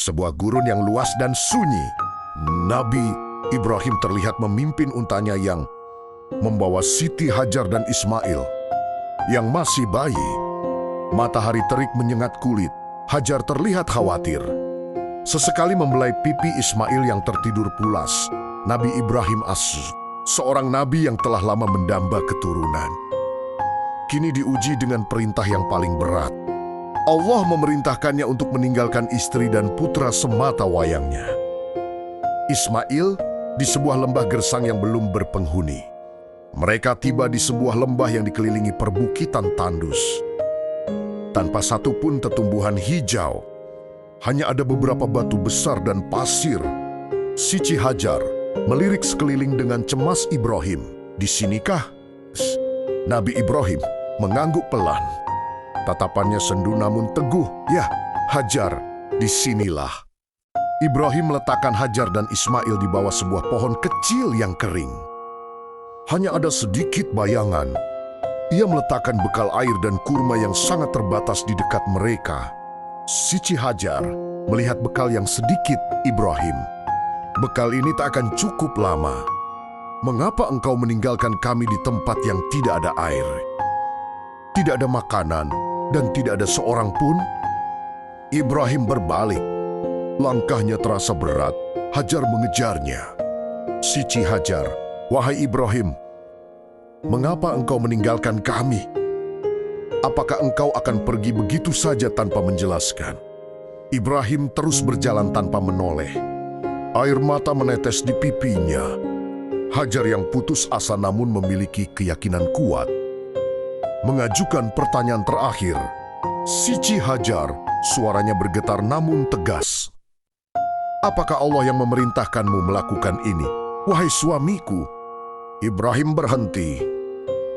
sebuah gurun yang luas dan sunyi. Nabi Ibrahim terlihat memimpin untanya yang membawa Siti Hajar dan Ismail yang masih bayi. Matahari terik menyengat kulit. Hajar terlihat khawatir. Sesekali membelai pipi Ismail yang tertidur pulas. Nabi Ibrahim seorang nabi yang telah lama mendamba keturunan, kini diuji dengan perintah yang paling berat. Allah memerintahkannya untuk meninggalkan istri dan putra semata wayangnya. Ismail di sebuah lembah gersang yang belum berpenghuni. Mereka tiba di sebuah lembah yang dikelilingi perbukitan tandus. Tanpa satupun tetumbuhan hijau, hanya ada beberapa batu besar dan pasir. Siti Hajar melirik sekeliling dengan cemas Ibrahim. "Di sinikah?" Nabi Ibrahim mengangguk pelan. Tatapannya sendu namun teguh. "Ya, Hajar, disinilah." Ibrahim meletakkan Hajar dan Ismail di bawah sebuah pohon kecil yang kering. Hanya ada sedikit bayangan. Ia meletakkan bekal air dan kurma yang sangat terbatas di dekat mereka. Siti Hajar melihat bekal yang sedikit Ibrahim. "Bekal ini tak akan cukup lama. Mengapa engkau meninggalkan kami di tempat yang tidak ada air? Tidak ada makanan dan tidak ada seorang pun?" Ibrahim berbalik. Langkahnya terasa berat. Hajar mengejarnya. "Siti Hajar, wahai Ibrahim, mengapa engkau meninggalkan kami? Apakah engkau akan pergi begitu saja tanpa menjelaskan?" Ibrahim terus berjalan tanpa menoleh. Air mata menetes di pipinya. Hajar yang putus asa namun memiliki keyakinan kuat mengajukan pertanyaan terakhir. "Siti Hajar," suaranya bergetar namun tegas, "apakah Allah yang memerintahkanmu melakukan ini, wahai suamiku?" Ibrahim berhenti,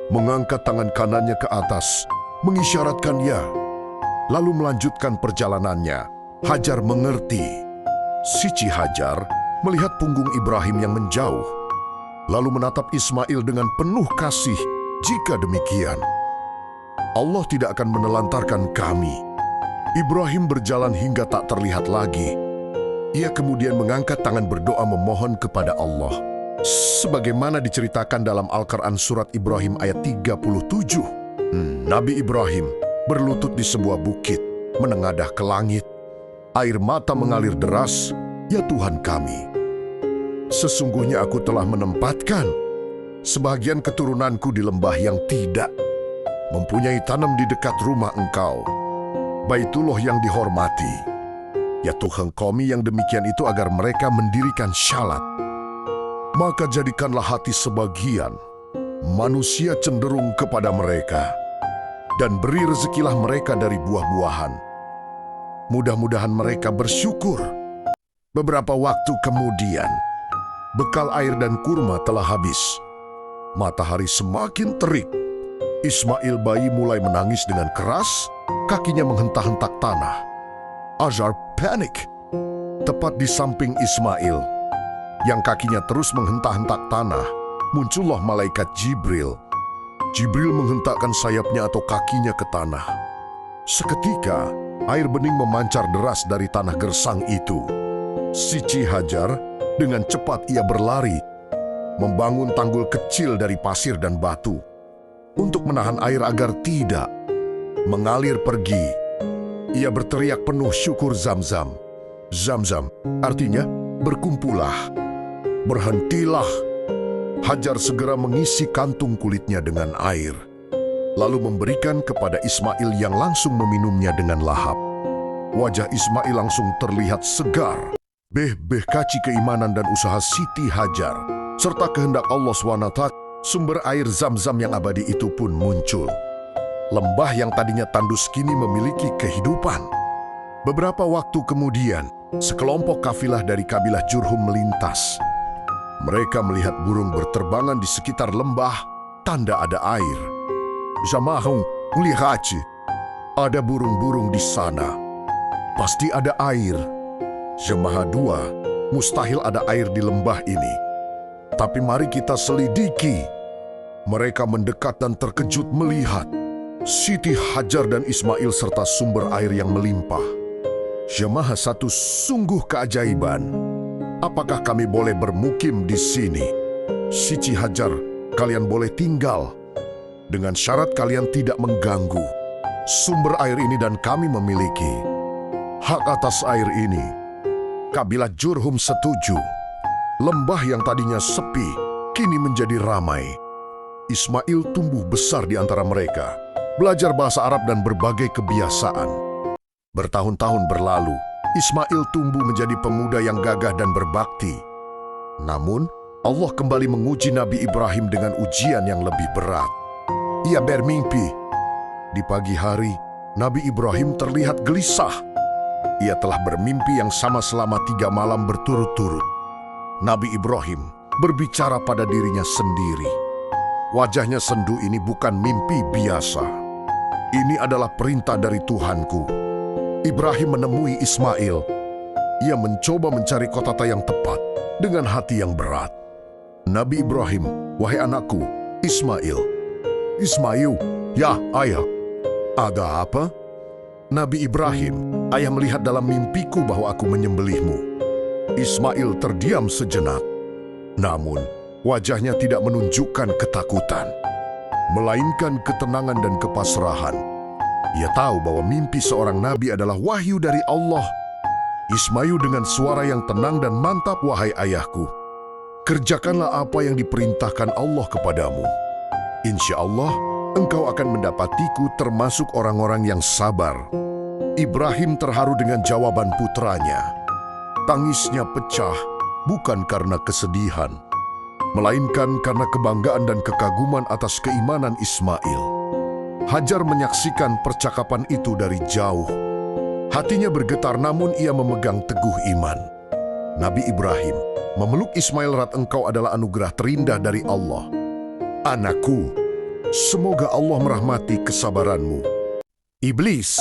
mengangkat tangan kanannya ke atas, mengisyaratkan ya, lalu melanjutkan perjalanannya. Hajar mengerti. Siti Hajar melihat punggung Ibrahim yang menjauh, lalu menatap Ismail dengan penuh kasih. "Jika demikian, Allah tidak akan menelantarkan kami." Ibrahim berjalan hingga tak terlihat lagi. Ia kemudian mengangkat tangan berdoa memohon kepada Allah. Sebagaimana diceritakan dalam Al-Quran surat Ibrahim ayat 37. Nabi Ibrahim berlutut di sebuah bukit, menengadah ke langit. Air mata mengalir deras. "Ya Tuhan kami, sesungguhnya aku telah menempatkan sebagian keturunanku di lembah yang tidak mempunyai tanam di dekat rumah Engkau, Baitullah yang dihormati. Ya Tuhan kami yang demikian itu agar mereka mendirikan syalat. Maka jadikanlah hati sebagian manusia cenderung kepada mereka, dan beri rezekilah mereka dari buah-buahan. Mudah-mudahan mereka bersyukur." Beberapa waktu kemudian, bekal air dan kurma telah habis. Matahari semakin terik. Ismail bayi mulai menangis dengan keras, kakinya menghentak-hentak tanah. Hajar panik. Tepat di samping Ismail, yang kakinya terus menghentak-hentak tanah, muncullah malaikat Jibril. Jibril menghentakkan sayapnya atau kakinya ke tanah. Seketika, air bening memancar deras dari tanah gersang itu. Siti Hajar dengan cepat ia berlari, membangun tanggul kecil dari pasir dan batu untuk menahan air agar tidak mengalir pergi. Ia berteriak penuh syukur Zamzam. Zamzam artinya berkumpullah, berhentilah. Hajar segera mengisi kantung kulitnya dengan air, lalu memberikan kepada Ismail yang langsung meminumnya dengan lahap. Wajah Ismail langsung terlihat segar. Berkaci keimanan dan usaha Siti Hajar, serta kehendak Allah SWT, sumber air Zamzam yang abadi itu pun muncul. Lembah yang tadinya tandus kini memiliki kehidupan. Beberapa waktu kemudian, sekelompok kafilah dari kabilah Jurhum melintas. Mereka melihat burung berterbangan di sekitar lembah, tanda ada air. Zamahung, lihat, ada burung-burung di sana. Pasti ada air. Jemaah 2, mustahil ada air di lembah ini. Tapi mari kita selidiki. Mereka mendekat dan terkejut melihat Siti Hajar dan Ismail serta sumber air yang melimpah. Jemaah satu sungguh keajaiban. Apakah kami boleh bermukim di sini? Siti Hajar, kalian boleh tinggal. Dengan syarat kalian tidak mengganggu. Sumber air ini dan kami memiliki hak atas air ini. Kabilah Jurhum setuju. Lembah yang tadinya sepi, kini menjadi ramai. Ismail tumbuh besar di antara mereka, belajar bahasa Arab dan berbagai kebiasaan. Bertahun-tahun berlalu, Ismail tumbuh menjadi pemuda yang gagah dan berbakti. Namun, Allah kembali menguji Nabi Ibrahim dengan ujian yang lebih berat. Ia bermimpi. Di pagi hari, Nabi Ibrahim terlihat gelisah. Ia telah bermimpi yang sama selama 3 malam berturut-turut. Nabi Ibrahim berbicara pada dirinya sendiri. Wajahnya sendu, ini bukan mimpi biasa. Ini adalah perintah dari Tuhanku. Ibrahim menemui Ismail. Ia mencoba mencari kota yang tepat dengan hati yang berat. Nabi Ibrahim, wahai anakku, Ismail. Ismail, ya ayah. Ada apa? Nabi Ibrahim, ayah melihat dalam mimpiku bahwa aku menyembelihmu. Ismail terdiam sejenak. Namun, wajahnya tidak menunjukkan ketakutan, melainkan ketenangan dan kepasrahan. Ia tahu bahwa mimpi seorang nabi adalah wahyu dari Allah. Ismail dengan suara yang tenang dan mantap, wahai ayahku, kerjakanlah apa yang diperintahkan Allah kepadamu. Insya Allah, engkau akan mendapatiku termasuk orang-orang yang sabar. Ibrahim terharu dengan jawaban putranya. Tangisnya pecah, bukan karena kesedihan, melainkan karena kebanggaan dan kekaguman atas keimanan Ismail. Hajar menyaksikan percakapan itu dari jauh. Hatinya bergetar, namun ia memegang teguh iman. Nabi Ibrahim memeluk Ismail erat. Engkau adalah anugerah terindah dari Allah. Anakku, semoga Allah merahmati kesabaranmu. Iblis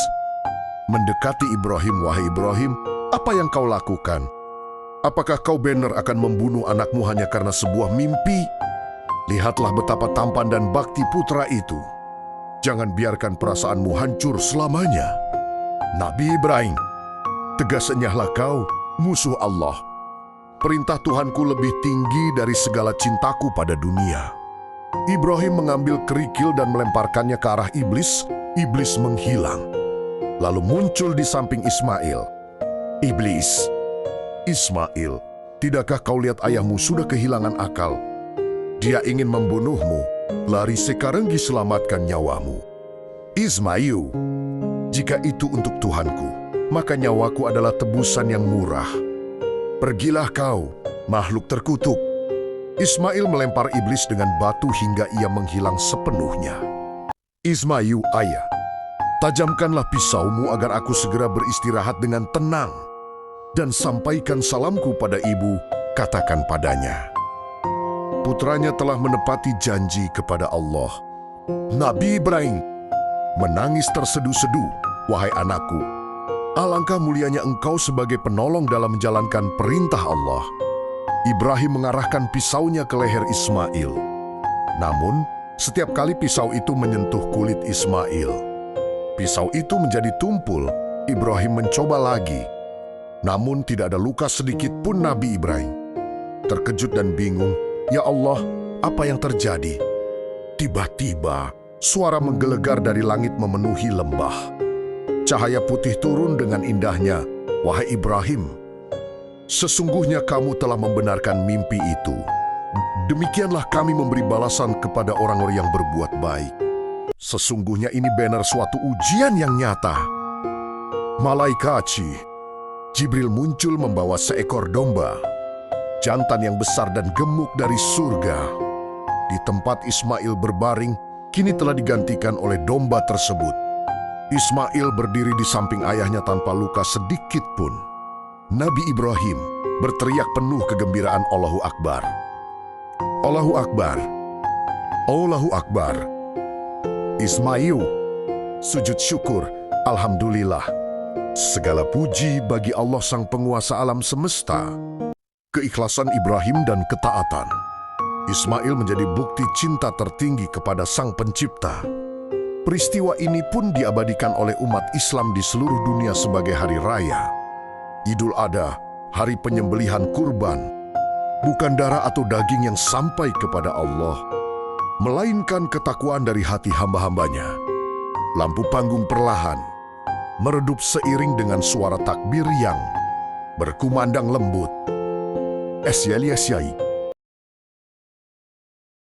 mendekati Ibrahim. Wahai Ibrahim, apa yang kau lakukan? Apakah kau benar akan membunuh anakmu hanya karena sebuah mimpi? Lihatlah betapa tampan dan bakti putra itu. Jangan biarkan perasaanmu hancur selamanya. Nabi Ibrahim, tegas enyahlah kau, musuh Allah. Perintah Tuhanku lebih tinggi dari segala cintaku pada dunia. Ibrahim mengambil kerikil dan melemparkannya ke arah iblis. Iblis menghilang. Lalu muncul di samping Ismail. Iblis, Ismail, tidakkah kau lihat ayahmu sudah kehilangan akal? Dia ingin membunuhmu. Lari sekarang, diselamatkan nyawamu. Ismail, jika itu untuk Tuhanku, maka nyawaku adalah tebusan yang murah. Pergilah kau, makhluk terkutuk. Ismail melempar iblis dengan batu hingga ia menghilang sepenuhnya. Ismail, ayah, tajamkanlah pisaumu agar aku segera beristirahat dengan tenang. Dan sampaikan salamku pada ibu, katakan padanya. Putranya telah menepati janji kepada Allah. Nabi Ibrahim menangis tersedu-sedu. Wahai anakku, alangkah mulianya engkau sebagai penolong dalam menjalankan perintah Allah. Ibrahim mengarahkan pisaunya ke leher Ismail. Namun, setiap kali pisau itu menyentuh kulit Ismail, pisau itu menjadi tumpul. Ibrahim mencoba lagi. Namun tidak ada luka sedikit pun. Nabi Ibrahim terkejut dan bingung. Ya Allah, apa yang terjadi? Tiba-tiba, suara menggelegar dari langit memenuhi lembah. Cahaya putih turun dengan indahnya. Wahai Ibrahim, sesungguhnya kamu telah membenarkan mimpi itu. Demikianlah kami memberi balasan kepada orang-orang yang berbuat baik. Sesungguhnya ini benar suatu ujian yang nyata. Malaikat Jibril muncul membawa seekor domba, jantan yang besar dan gemuk dari surga. Di tempat Ismail berbaring, kini telah digantikan oleh domba tersebut. Ismail berdiri di samping ayahnya tanpa luka sedikit pun. Nabi Ibrahim berteriak penuh kegembiraan, Allahu Akbar. Allahu Akbar. Allahu Akbar. Ismail sujud syukur, Alhamdulillah. Segala puji bagi Allah sang penguasa alam semesta. Keikhlasan Ibrahim dan ketaatan Ismail menjadi bukti cinta tertinggi kepada sang pencipta. Peristiwa ini pun diabadikan oleh umat Islam di seluruh dunia sebagai hari raya. Idul Adha, hari penyembelihan kurban, bukan darah atau daging yang sampai kepada Allah, melainkan ketakwaan dari hati hamba-hambanya. Lampu panggung perlahan meredup seiring dengan suara takbir yang berkumandang lembut. Es Yali Asyai.